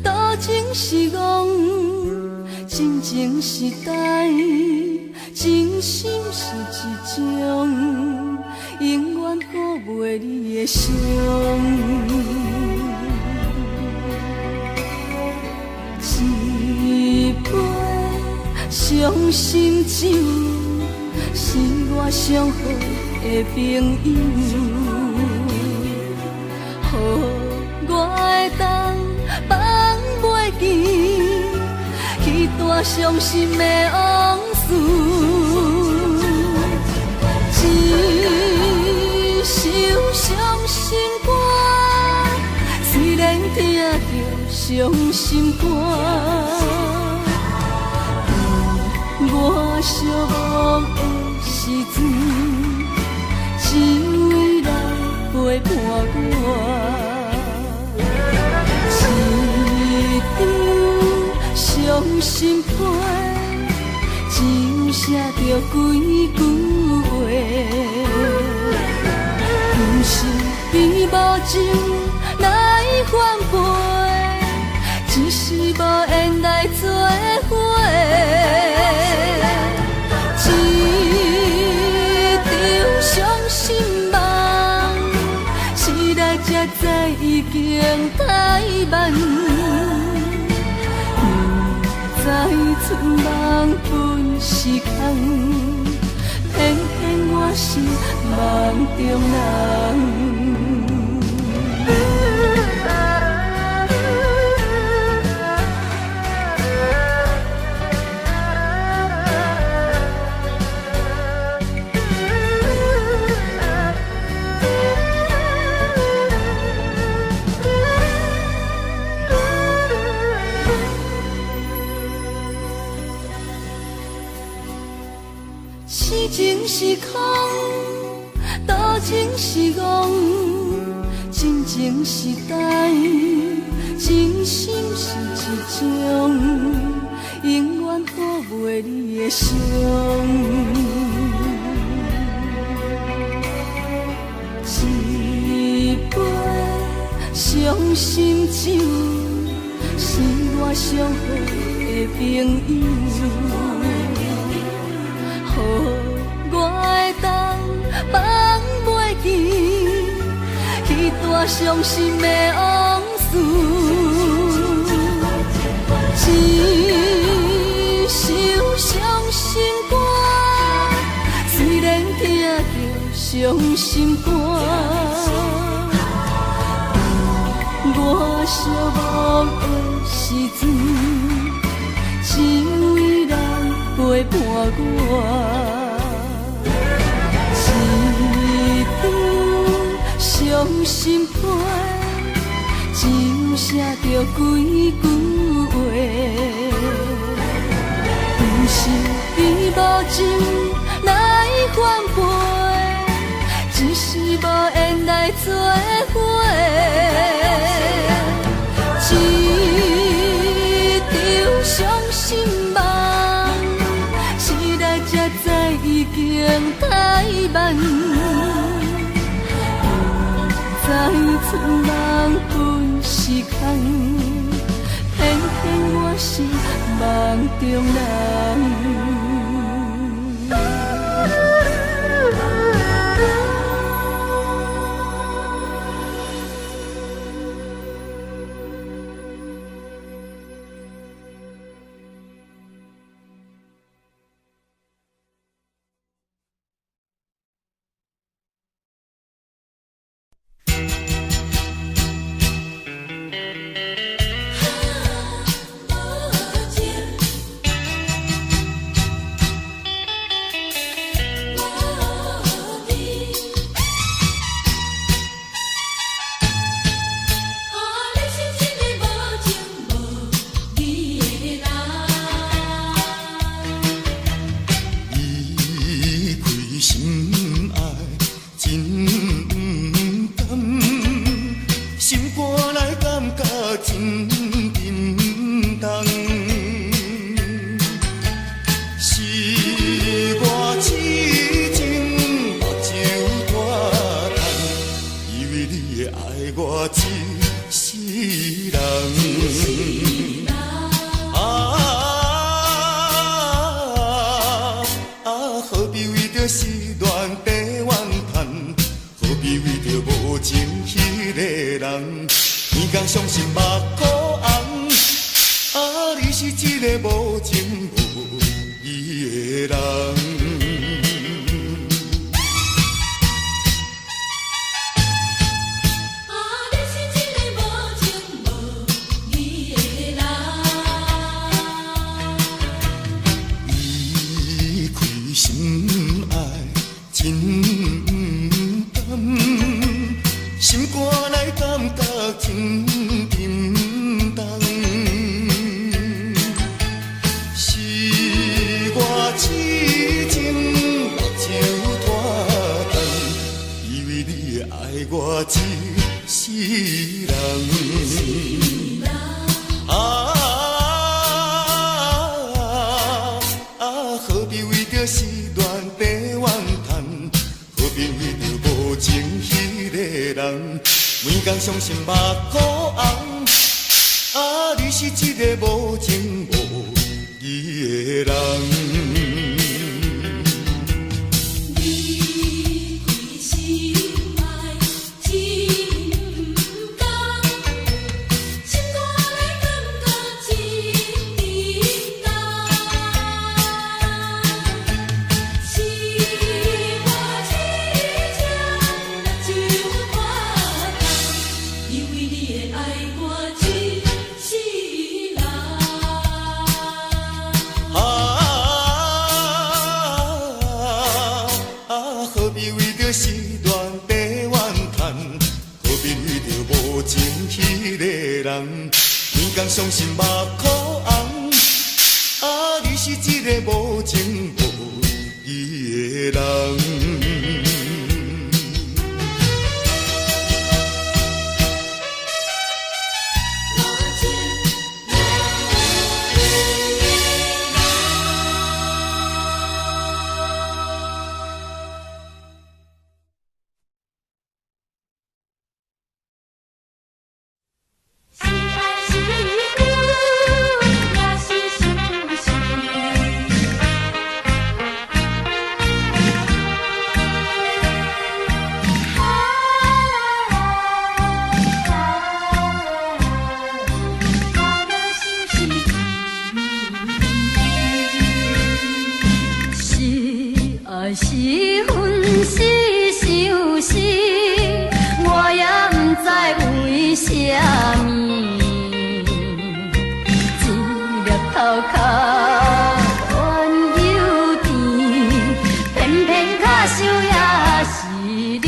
多情是戆，真情是呆，真心是一种，永远顾袂你的伤。一杯伤心酒，是我上好的朋友。我会当放袂记，彼段伤心的往事。一首伤心歌，虽然听着伤心肝，我寂寞的时阵，只为来陪伴我。伤心批，只有写着几句话，不是比无情来反背，只是无缘来做伙。一场伤心梦，醒来才知已经太晚。再出梦本是空，偏偏我是梦中人。痴情是空，多情是戆，真情是呆，真心是一种，永远顾袂你的伤。一杯伤心酒，是我上好的朋友。我会当放袂记，彼段伤心的往事。一首伤心歌，虽然听着伤心肝，我寂寞的时阵，只为来陪伴我。伤心批，只有写着几句话，不是比无情来反背，只是无缘来做伙。一场伤心梦，醒来才知已经太晚。再出梦本是空，偏偏我是梦中人。我一世人。何必为着失恋地怨叹？何必为着无情迄个人？天公伤心目眶红，你是一个无情无义的人。心爱真甘，心肝内感觉真沉重。是我痴情目睭拖干，以为你会爱我一世人。何必为着失恋地怨叹？何必为着无情迄个人？每天伤心目眶红，你是一个无情无义的人。何必为着失恋地怨叹？何必为着无情迄个人？天公伤心目眶红，你是一个无情无义的人。是分是伤心，我也不知为什么，一粒头壳原有甜，偏偏卡想也是你。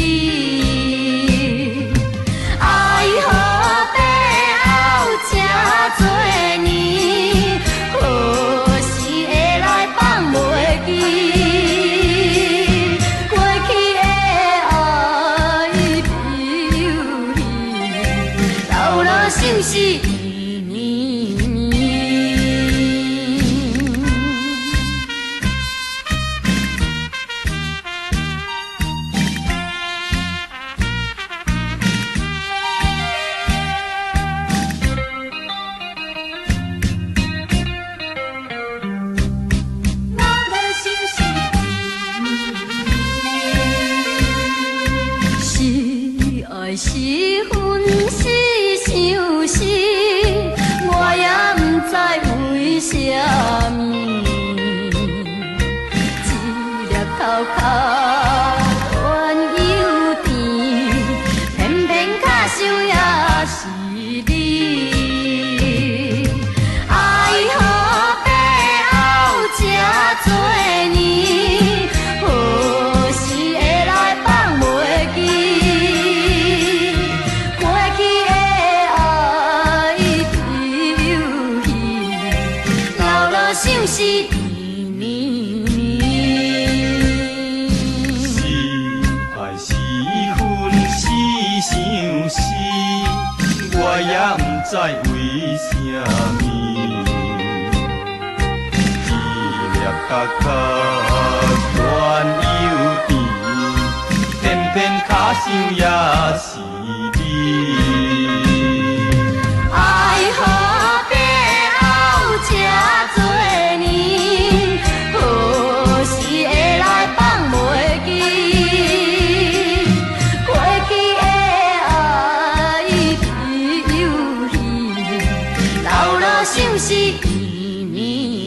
爱河背后这多年，何时会来放袂记？就是绵绵，我的心是爱是分是伤心。我也不知为什么，一粒头壳原有甜，偏偏卡想也是你。爱河背后这多年，何时会来放袂记？过去的爱想是绵绵，是爱是恨是伤心，我也不知为什么，一粒角角原有甜，偏偏卡想也是你。爱河就是伊年年。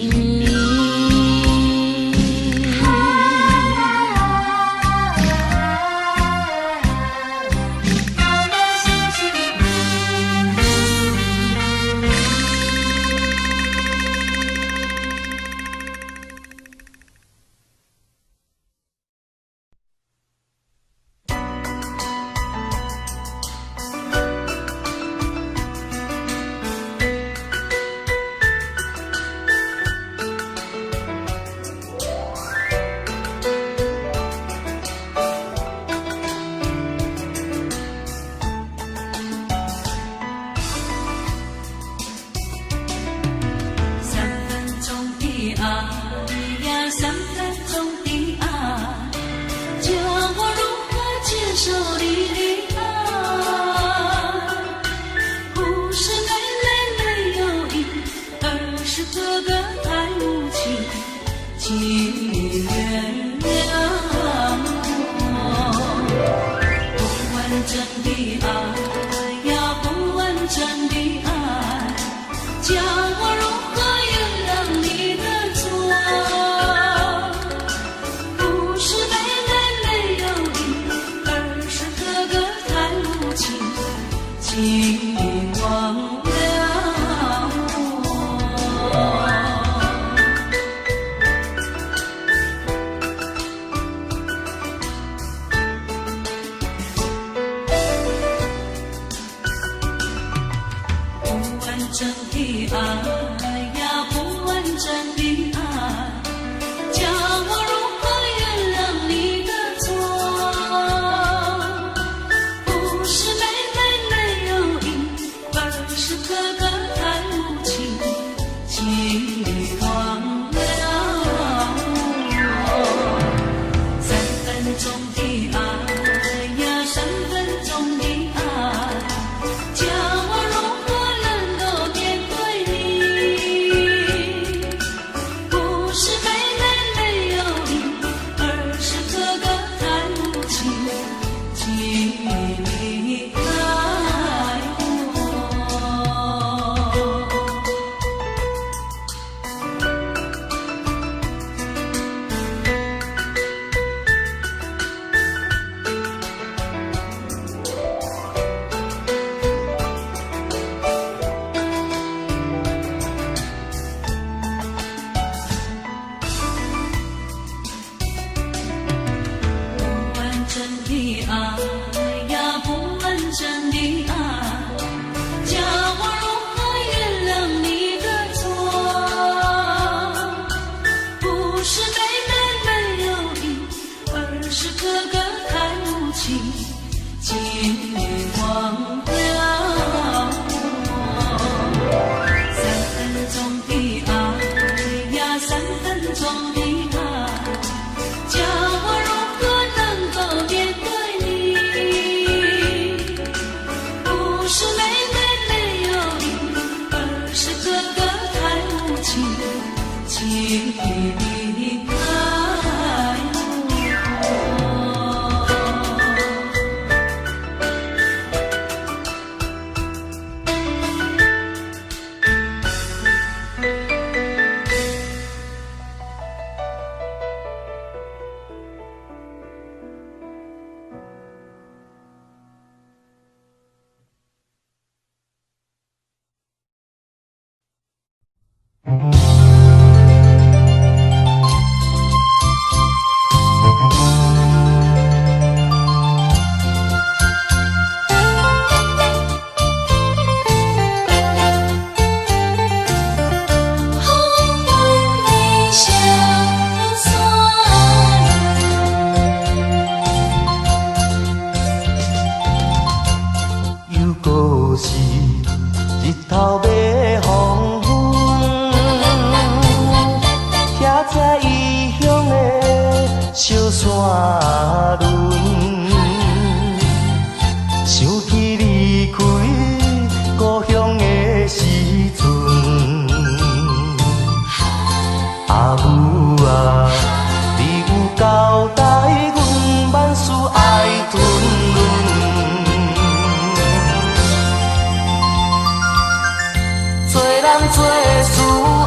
人做事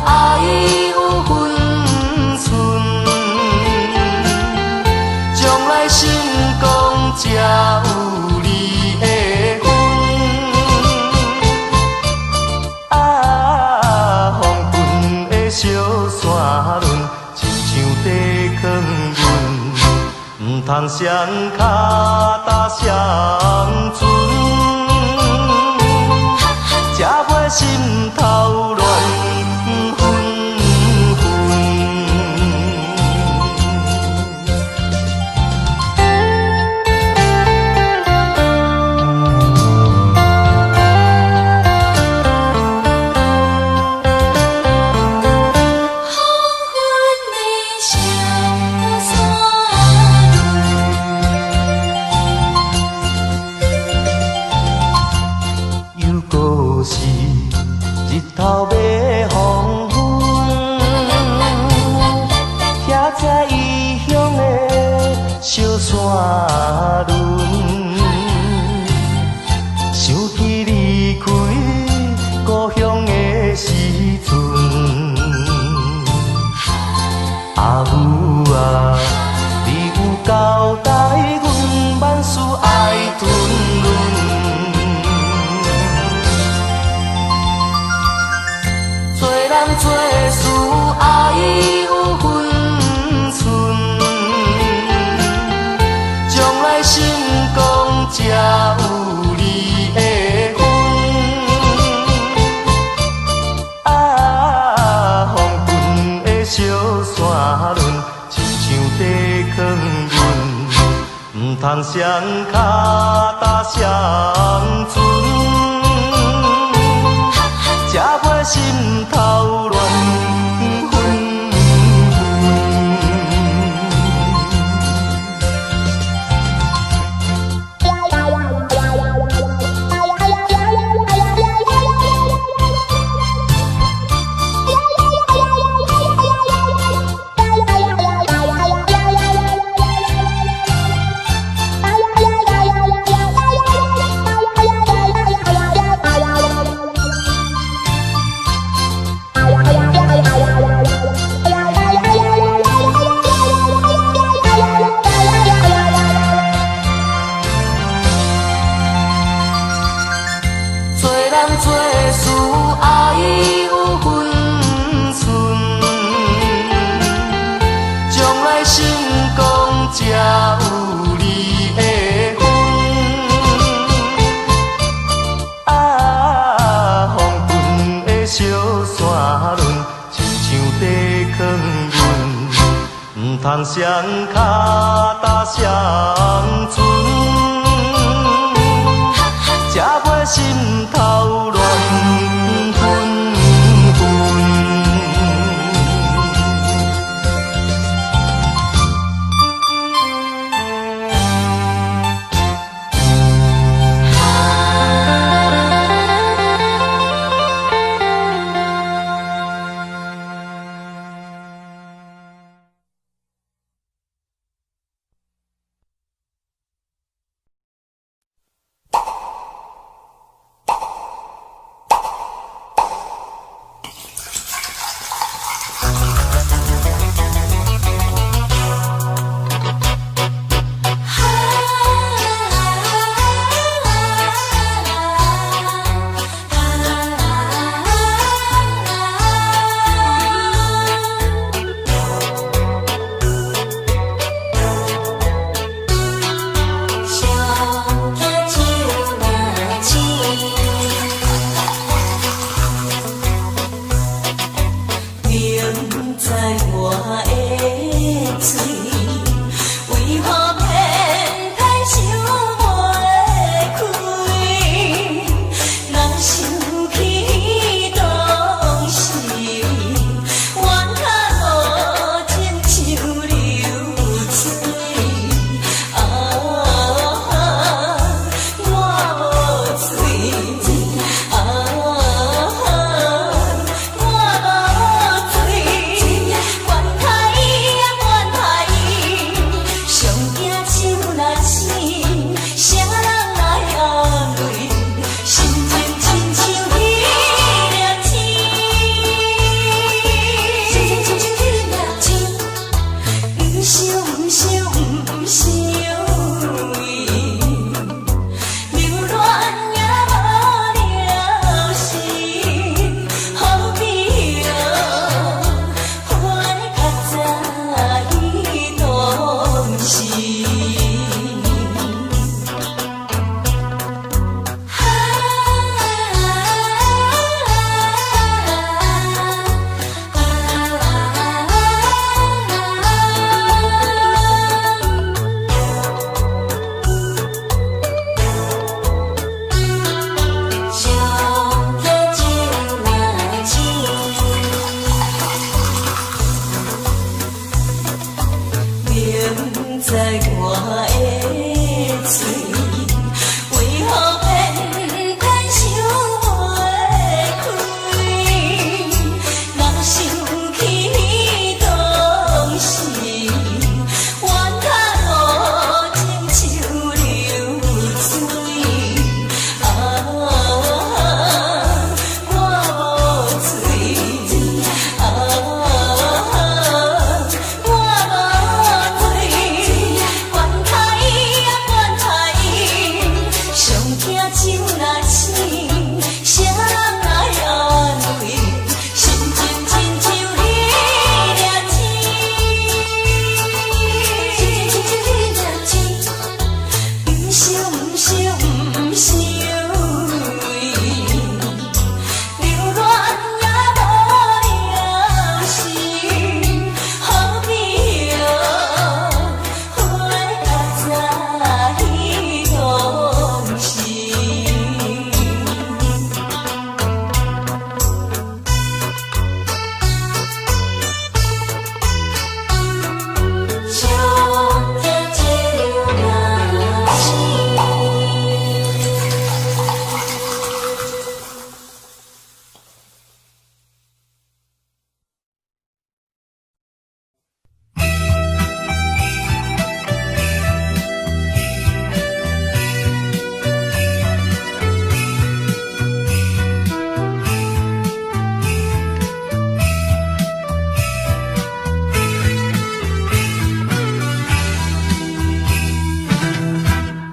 爱有分寸，将来成功才有你的份。啊，风云的小山峦，亲像地囥阮，毋通双脚踏双船。才袂心头乱纷纷。黄昏的小山峦，又过是日头要黄昏，徛在异乡的小山峦，想起离开故乡的时阵，阿母啊，你有交代阮万事爱吞润。做人做事爱有分寸，将来成功才有你的份。啊，风云的小山峦，亲像地囥阮，毋通双脚踏双船。才袂心头乱纷做事爱有分寸，将来成功才有你的份。啊，风云的小山峦，亲像地囥阮，毋通双脚踏双船。才袂心头乱纷纷。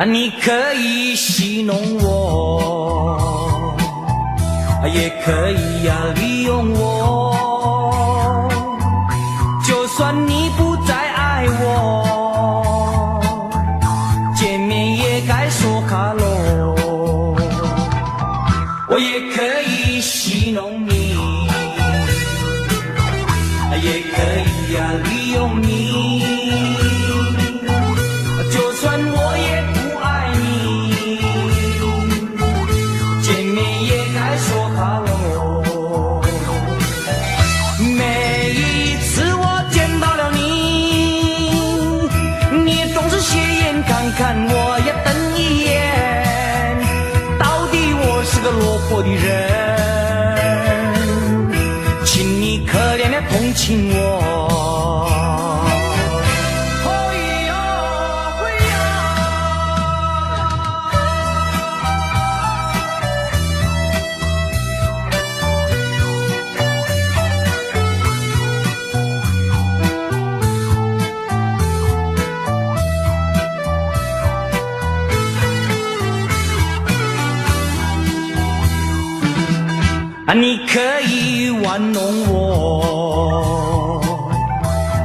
你可以戏弄我，也可以利用我，就算你不再爱我，见面也该说哈喽。我也可以戏弄你，也可以利用你，就算我也不爱你，见面也该说哈喽。每一次我见到了你，你总是斜眼看看我，也瞪一眼，到底我是个落魄的人，请你可怜的同情我。你可以玩弄我，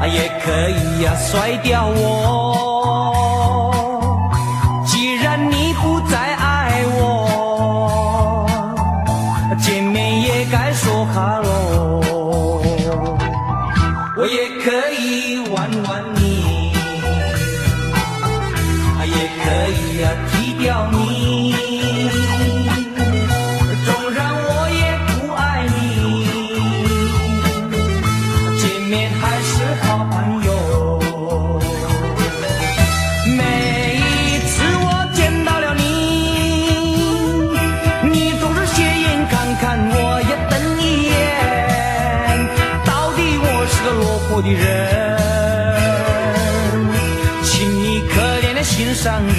也可以甩掉我，既然你不再爱我，见面也该说哈喽。我也可以玩玩你，也可以踢掉你，纵然我也不爱你，见面还是好朋友。每一次我见到了你，你总是斜眼看看我，也瞪一眼，到底我是个落魄的人，请你可怜的心上人。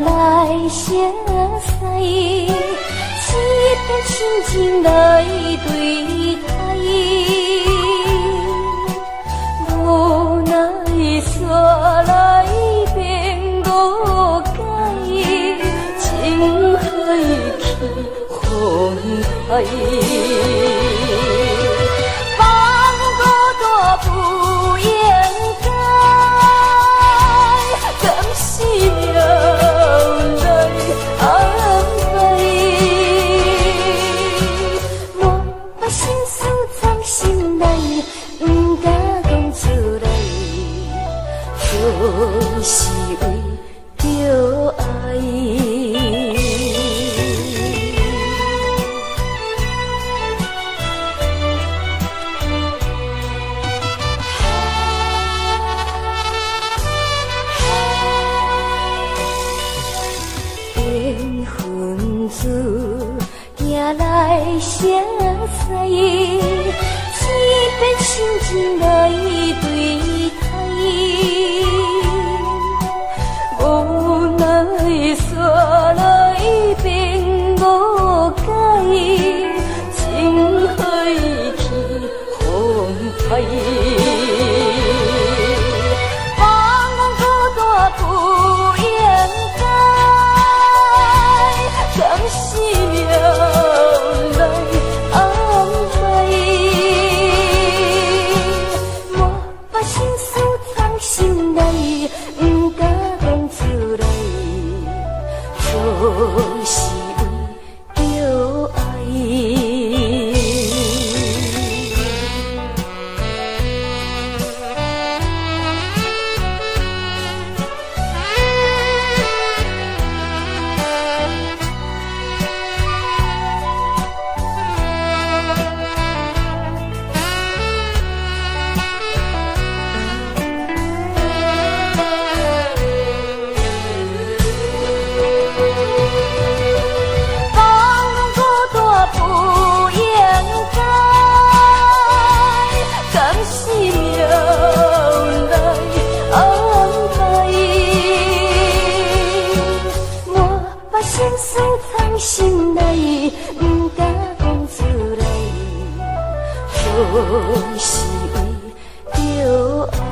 来相西，此片深情来对待，无奈煞来变误解，情海去风台，放孤单不应该，甘是了。是为着爱。心来对待，无奈山来变无解，情海去风歹。放孤单不应该，甘是命来安排。莫把心事藏心内，不敢讲出来，就是为着爱。心内不敢讲出来，就是为着爱。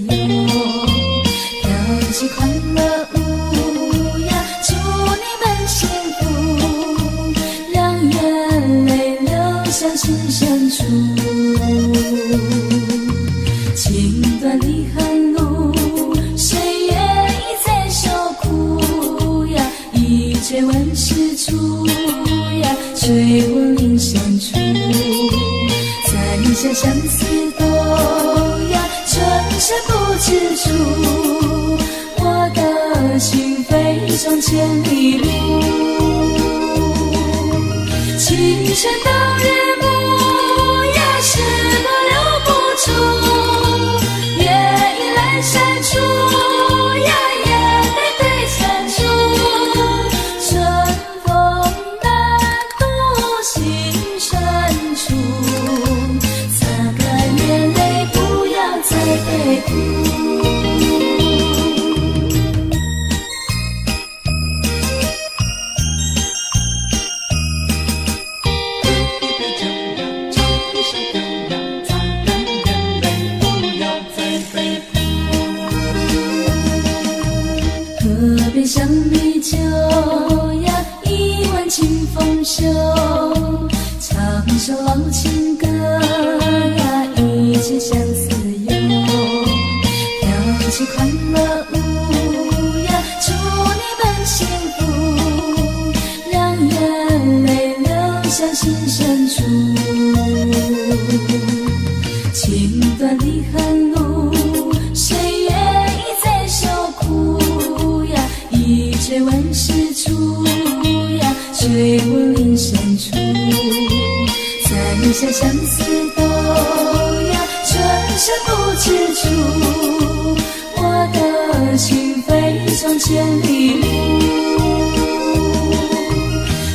哟，跳起快乐舞呀，祝你们幸福，让眼泪流向心深处。情断离恨路，谁愿意再受苦呀？一追问世处呀，追问灵深处。在下相思豆呀，春深不知处。我的心飞上千里路，清晨到日暮呀，是否留不住？月已阑珊处呀，眼泪对残处。春风漫渡心深处，擦干眼泪，不要再悲哭。河边香米酒呀，一碗清风秀，唱首老情歌呀，一切相思忧。跳起快乐舞呀，祝你们幸福，让眼泪流向心深处。情断离恨路，谁愿意再受苦呀？一追问世处呀，追问灵深处。在下相思豆呀，春深不知处。我的心飞上千里路，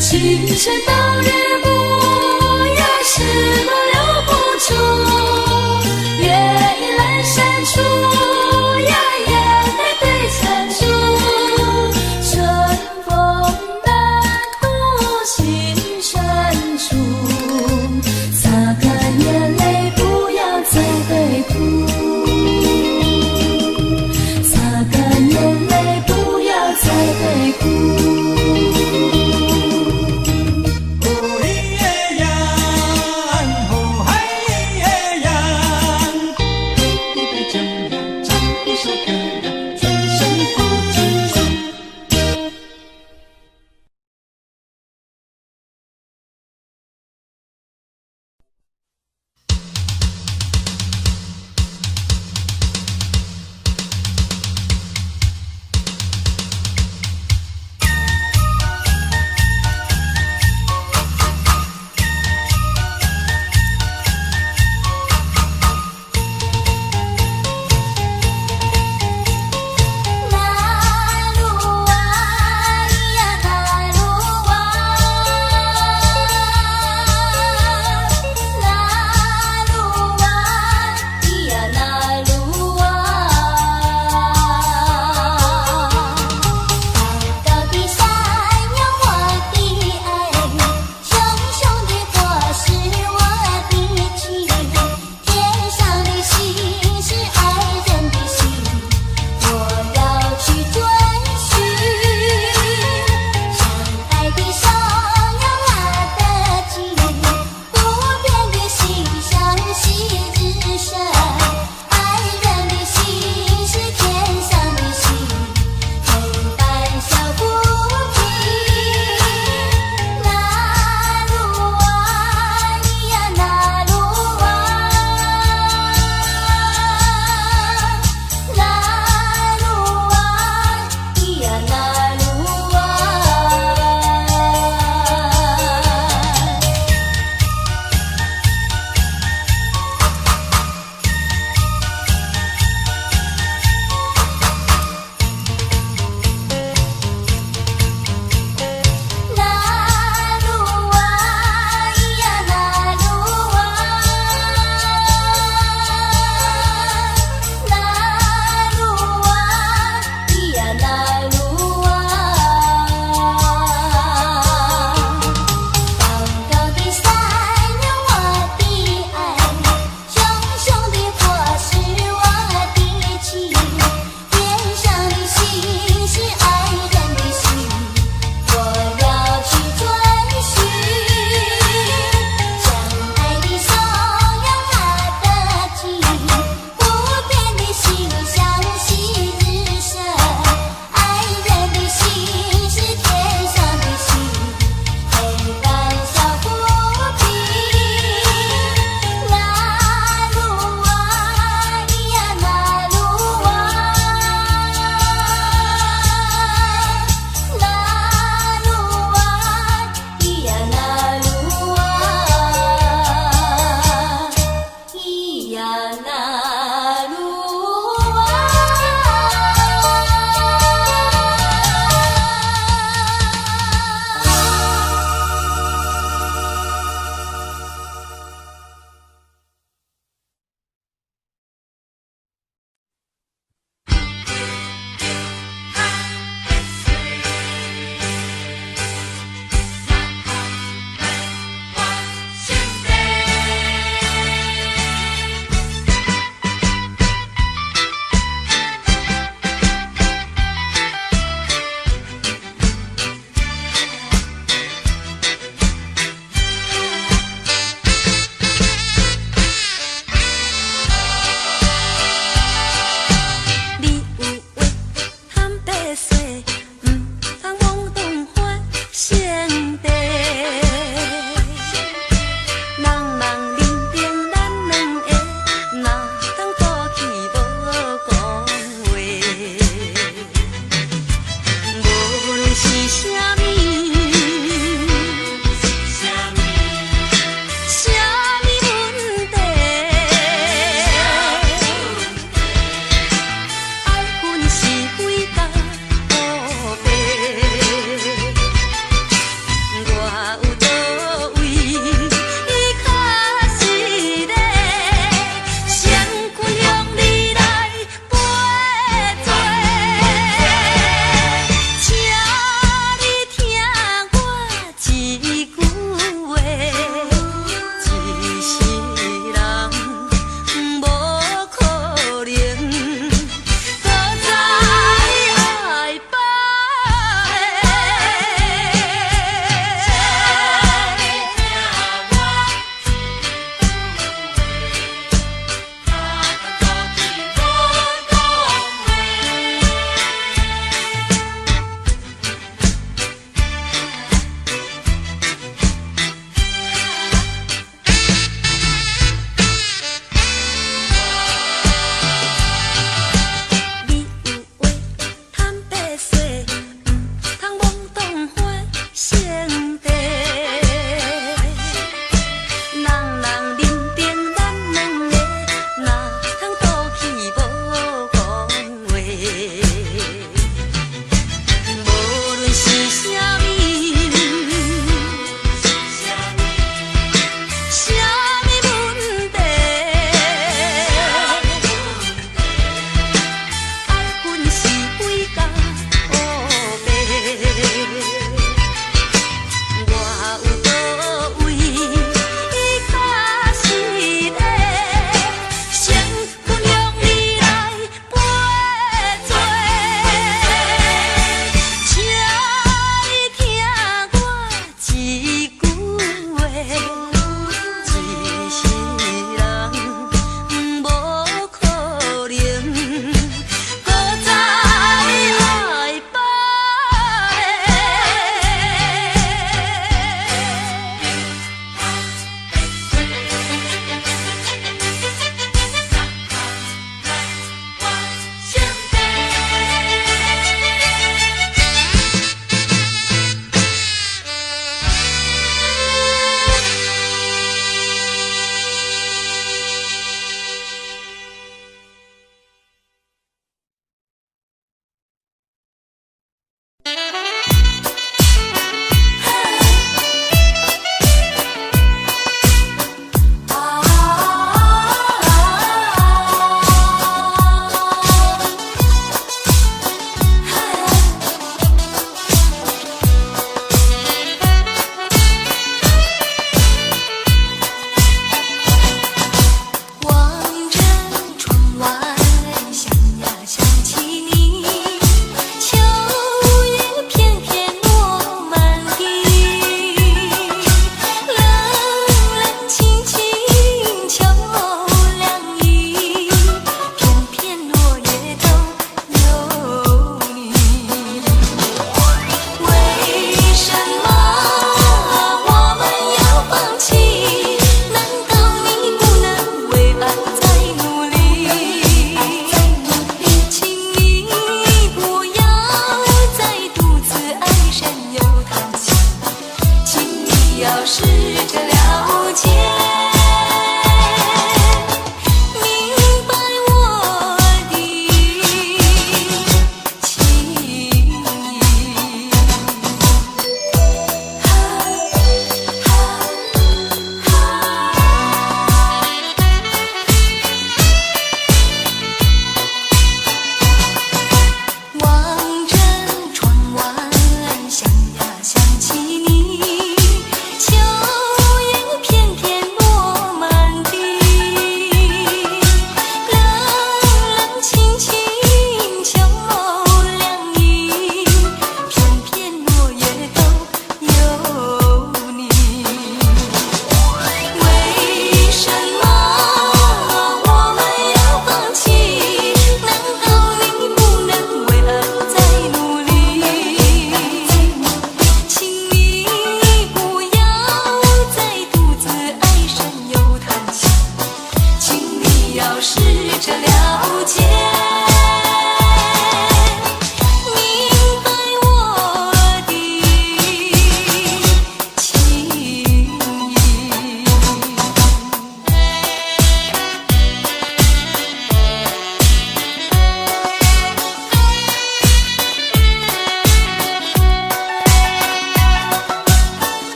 清晨到日暮呀，是否留不住？月已阑珊处呀，眼泪对残处。春风漫渡心深处，擦干眼泪，不要再悲哭。擦干眼泪，不要再悲哭。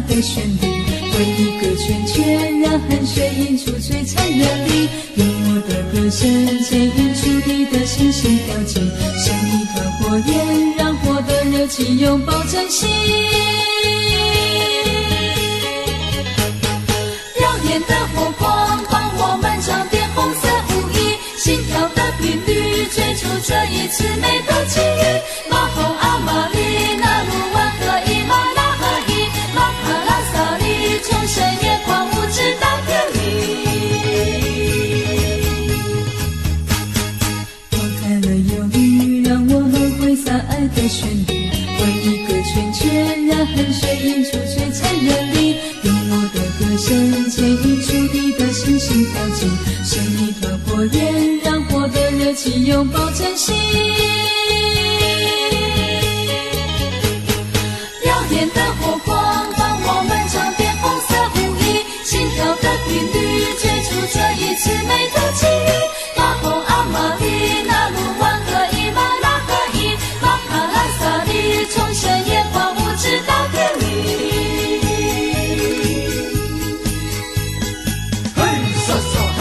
的旋律，为一个圈圈，让汗水映出璀璨热力。用我的歌声牵引出你的心心跳进，像一团火焰，让火的热情拥抱真心。耀眼的火光帮我们装点红色舞衣，心跳的频率追逐这一次美的奇遇。马红阿玛丽那鲁湾和伊玛拉合一，马卡拉萨里从深夜狂舞直到天明。抛开了忧郁，让我们挥洒爱的旋律，为一个圈圈，让汗水映出璀璨热力。用我的歌声牵引出你的心心跳进，像一团火焰，让火的热情拥抱真心。耀眼的火光帮我们装点红色舞衣，心跳的频率追逐这一次美的奇遇。马红阿玛丽那鲁湾和伊玛拉合一，马卡拉萨里从深夜狂舞直到天明。嘿沙沙嘿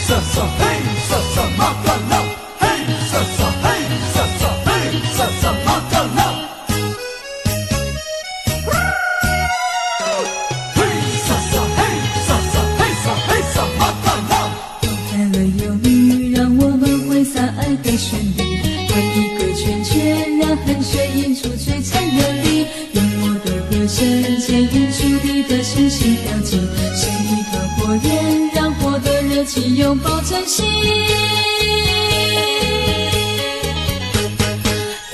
沙沙嘿沙沙马卡拉，嘿沙沙嘿沙沙嘿沙沙马卡拉。的旋律，为一个圈圈，让汗水映出璀璨热力。用我的歌声牵引出你的心心跳进，像一团火焰，让火的热情拥抱真心。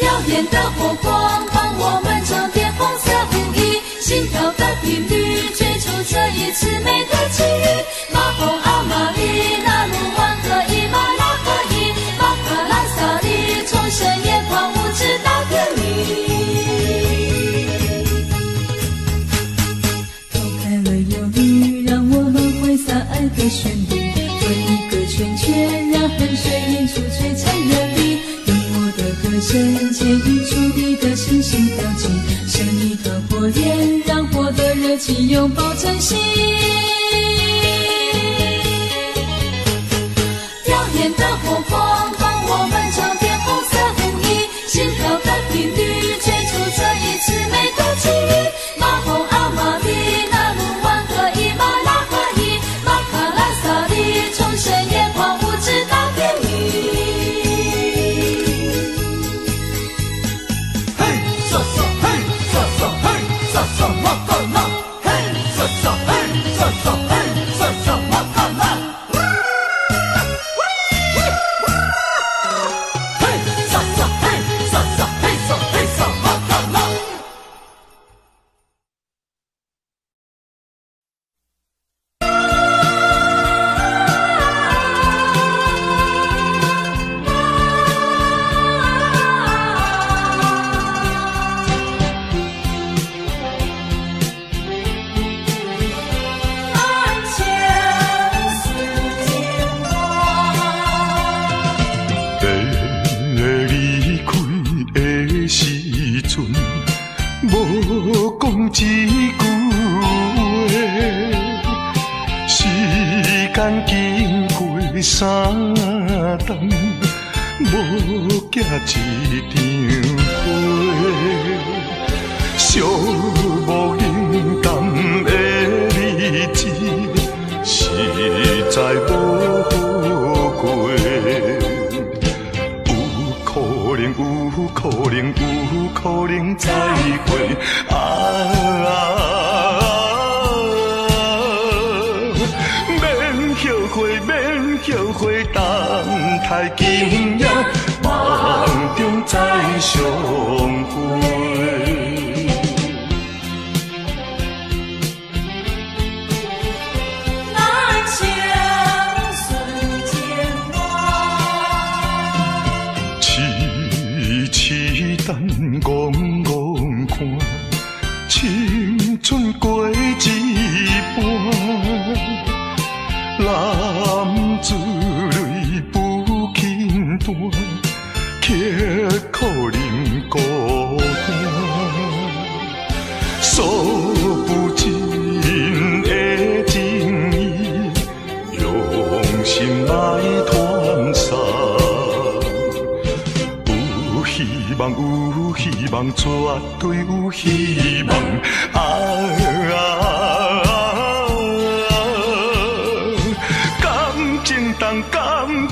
耀眼的火光帮我们装点红色舞衣，心跳的频率追逐这一次美的奇遇。马红阿玛丽那鲁湾和伊玛拉合一，马卡拉萨里从深夜狂舞直到天明。抛开了忧郁，让我们挥洒爱的旋律，为一个圈圈，让汗水映出璀璨热力。用我的歌声牵引出你的心心跳进，像一团火焰，让火的热情拥抱真心。耀眼的火光帮我们装点红色舞衣，心跳的频率追逐这一次美的奇遇。马红阿玛丽那鲁湾和伊玛拉合一，马卡拉萨里从深夜狂舞直到天明。嘿沙沙嘿沙沙嘿沙沙马卡拉，嘿沙沙嘿沙沙嘿沙沙马卡拉。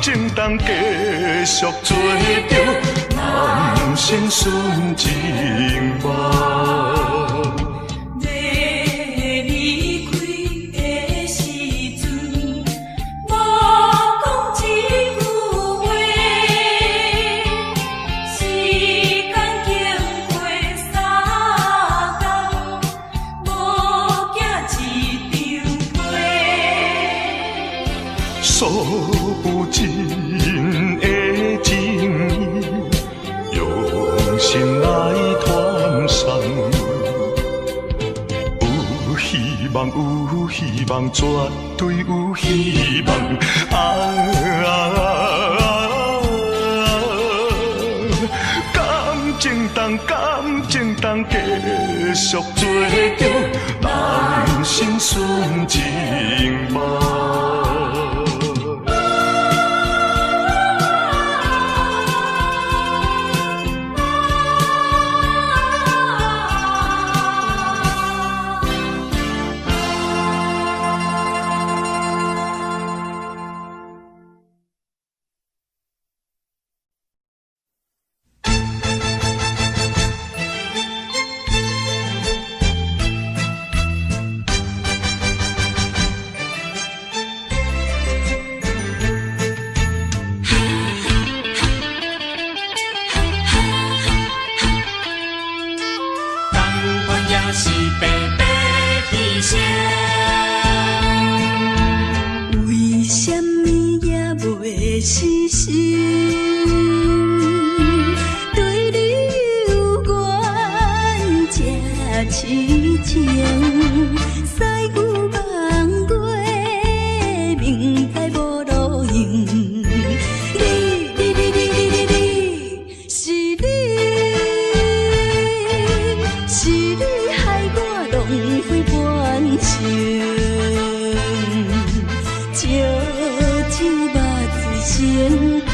情当继续做着人生顺情梦。数不尽的情意，用心来传送。有希望，有希望，绝对有希望。感情当继续做着人生顺情梦。为什么也袂死心？对你有缘这痴情，西牛望过，明知无路用。是你，是你害我浪费半生。烧酒目醉成冰，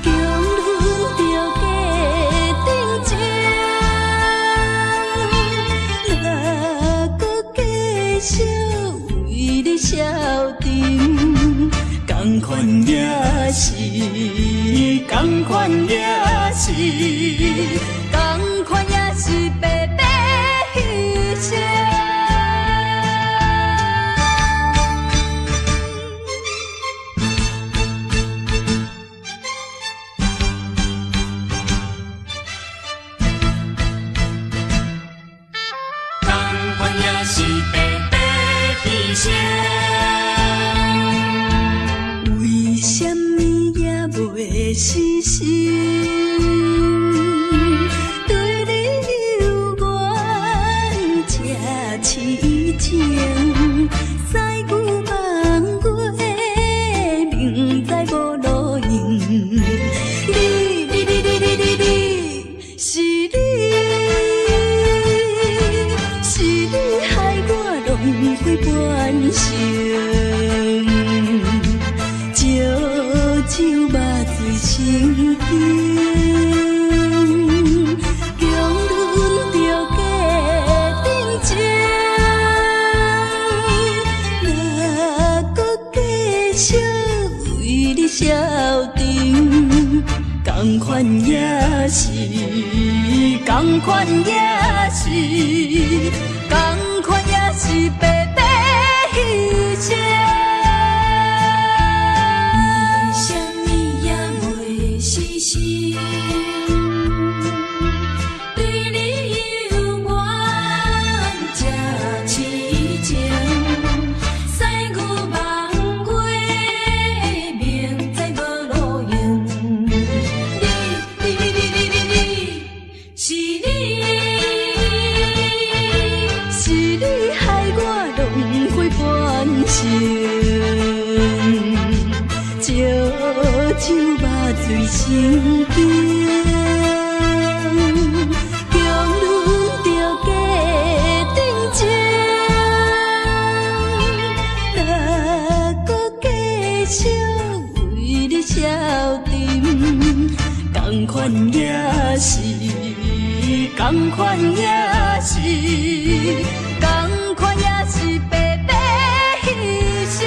强忍着假定情，哪搁继续为你消沉？同款也是，同款也是，同款也是白白牺牲。为什么也袂死心？对你有缘这痴情，西牛望过，明知无路用。是你，是你害我浪费半生。烧酒目醉成冰，强忍着假定情，哪搁继续为你消沉？同款也是，同款也是，同款也是白白牺牲。烧酒目醉成冰，强忍着假定情，哪搁继续为你消沉？同款也是，同款也是，同款也是白白牺牲。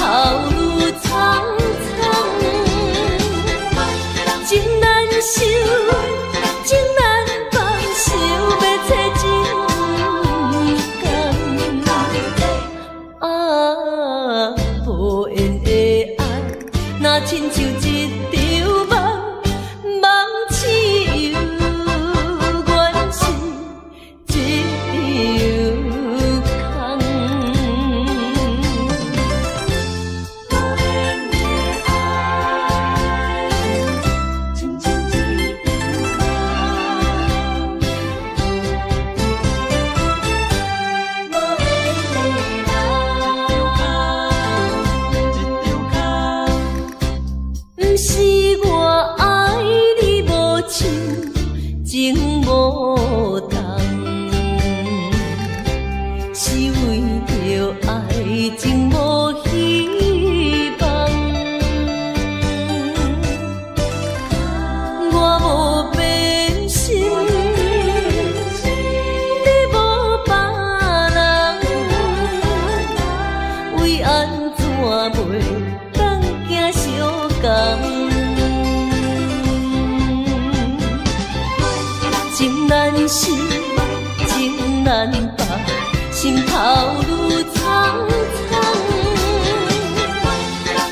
无情无同，是为着爱情无希望。我无变心，你无别人，为安怎袂当行相共？情难舍，情难放，心头愈苍苍。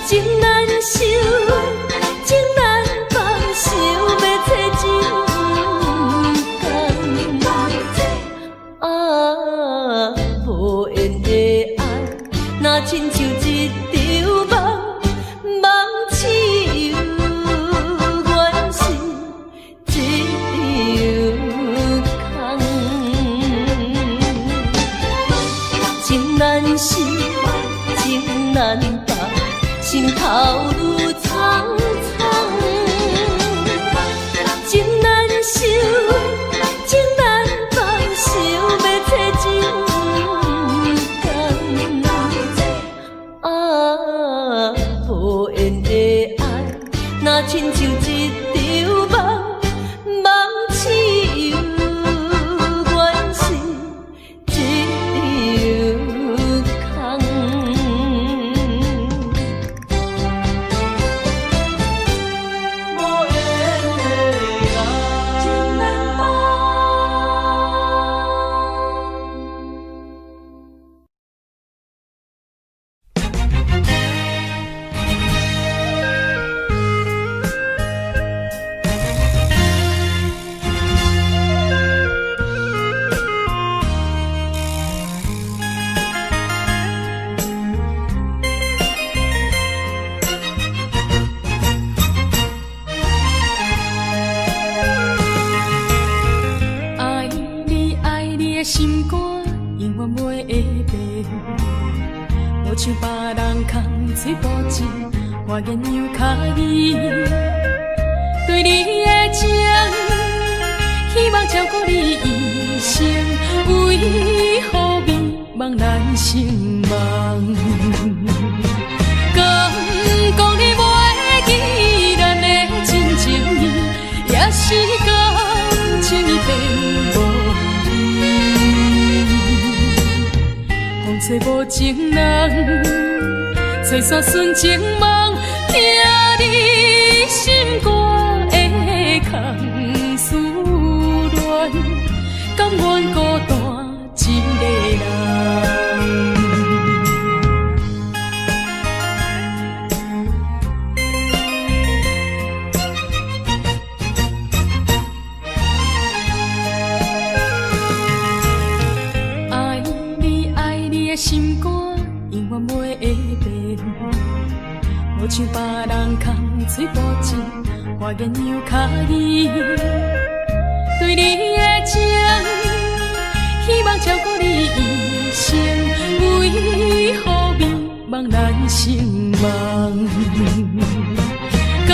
情难收，情难放，想要找情共。啊，无缘的爱，若亲像一场梦，梦似有原是一场空。情难舍，情难放，心头愈苍苍。情难收，情难放，想要找情共。啊，无缘的爱，若亲像一场梦，梦似有原是一场空。无缘的爱，情难放。爱你爱你的心肝，永远袂会变。无像别人空嘴无舌，我言又卡你。对你的情，希望照顾你一生，为何美梦难成梦？敢讲你袂记咱的真情意，也是感情已变无味。风吹无情人，吹散纯情梦，听你心肝的空思恋，甘愿孤单一个人。爱你爱你的心肝，永远袂会变。无像别人空嘴无舌，我言又卡你。对你的情，希望照顾你一生，为何美梦难成梦？敢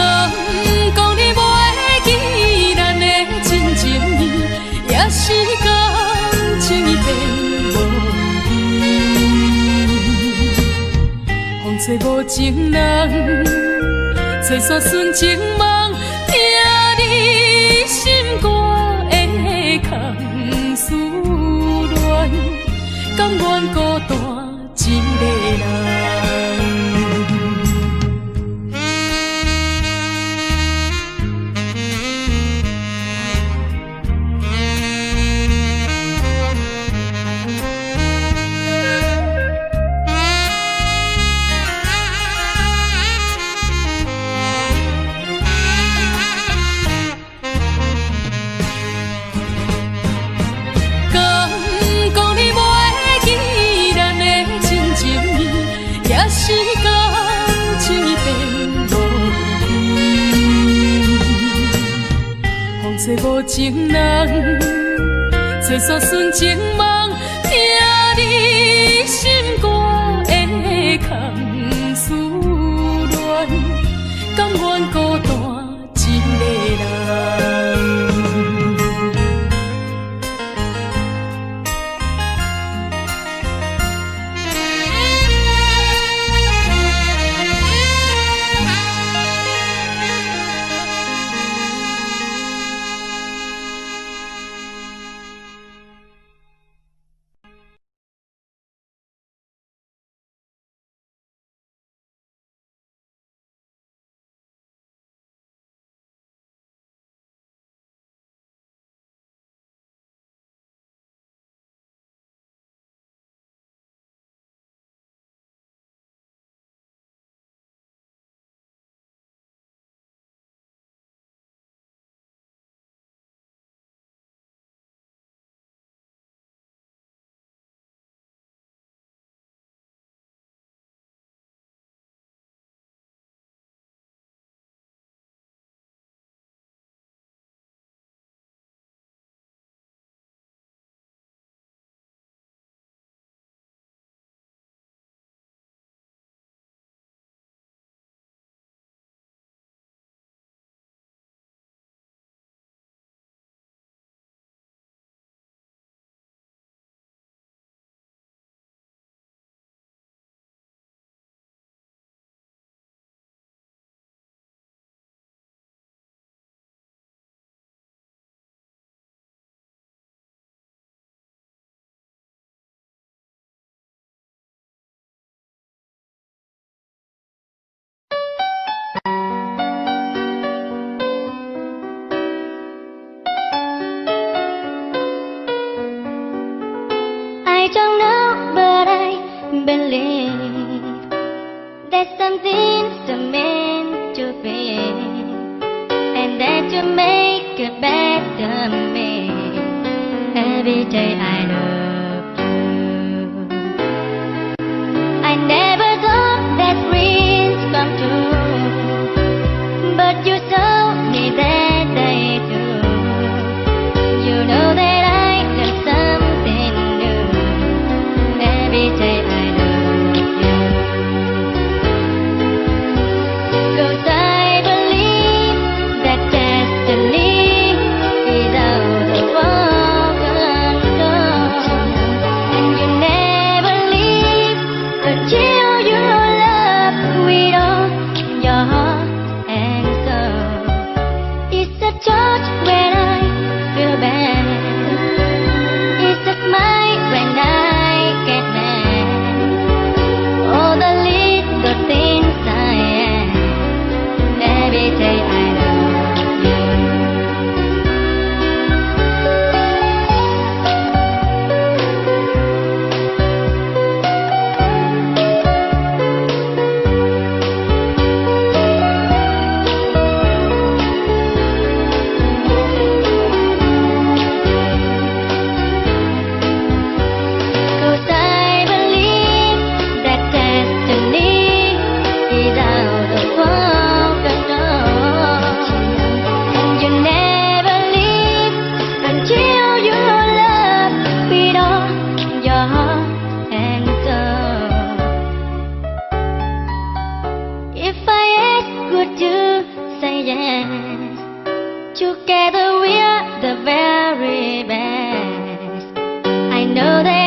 讲你袂记咱的真情意，也是感情已变无味。风吹无情人，吹散纯情梦，听你心肝的空思恋，甘愿孤单一个人。找无情人，找煞纯情梦，听你心肝的空思恋，甘愿孤单一个人。believe that something's meant to be, and that you make a better me every day I love you. I never thought that dreams come true, but you told me that they do. You know that I learn something new every day I love you. 'Cause I believe that destiny is out of our control, and you never leave until you love with all your heart and soul. It's a touch when I feel bad. It's a smile when I get mad. All the little things I am every day I love you. Cause I believe that destiny is out of our control, and you never leave until you love with all your heart and soul. If I ask, would you say yes? Together we are the very best. I know that